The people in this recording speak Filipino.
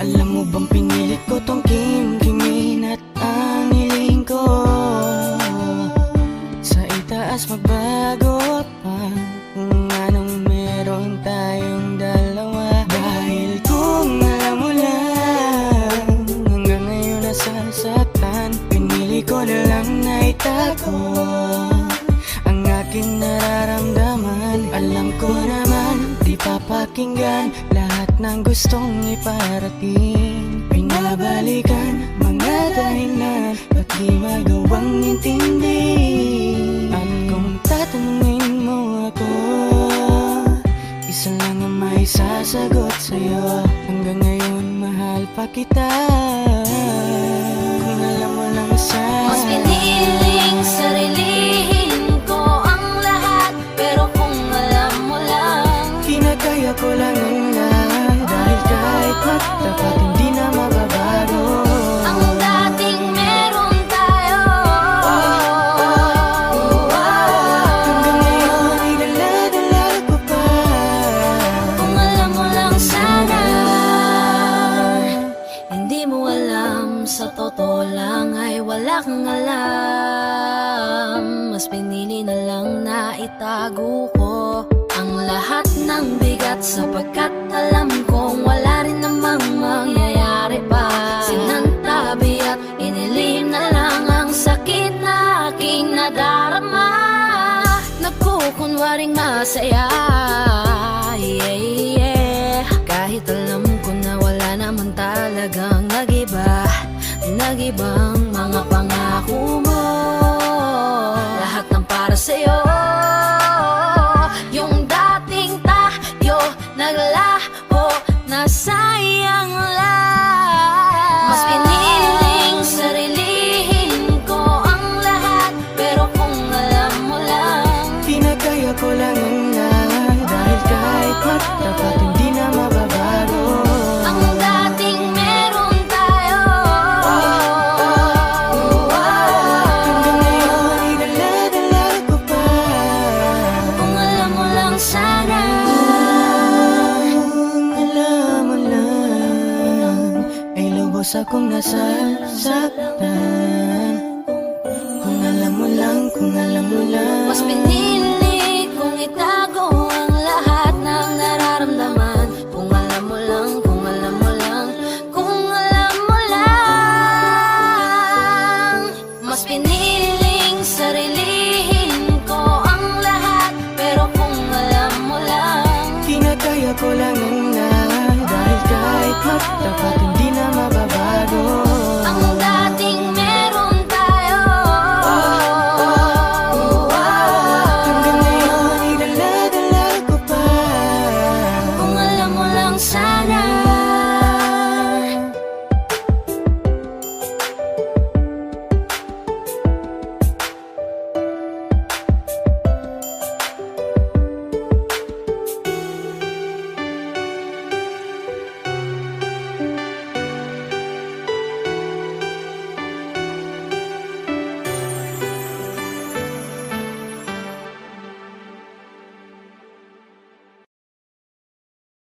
Alam mo bang pinilit ko tong kimkimin at ang hiling ko sa itaas magbago pa kung anong meron tayong dalawa. Dahil kung alam mo lang hanggang ngayon nasasaktan, pinili ko na lang na itago ang aking nararamdaman. Alam ko naman di papakinggan lahat ng gustong iparating. Pinabalikan mga dahilan ba't di magawang intindi. At kung tatanungin mo ako, isa lang ang may sasagot sa'yo. Hanggang ngayon mahal pa kita. Kung alam mo lang sana, mas piniling sarilihin ko ang lahat. Pero kung alam mo lang, kinakaya ko lang ang lahat. Dahil kahit magtapat hindi na mababago ang dating meron tayo. hanggang ngayon ay dala-dala ko pa. Kung alam mo lang sana, hindi mo alam, sa totoo lang ay wala kang alam. Mas pinili na lang na itago ko ang lahat ng bigat, sapagkat alam kong wala rin namang mangyayari pa. Sinantabi at inilihim na lang ang sakit na aking nadarama. Nagkukunwaring masaya, yeah, yeah. Kahit alam ko na wala naman talagang nag-ibang mga pangako mo. Lahat ng para sa'yo, yung dating tayo naglaho na sayang lang. Mas piniling sarilihin ko ang lahat. Pero kung alam mo lang, Kinakaya ko lang ang lahat. Dahil kahit magtapat hindi na mababago ang dating meron tayo. hanggang ngayon ay dala-dala ko pa. Kung alam mo lang sana, Kung alam mo lang ay lubos akong nasasaktan.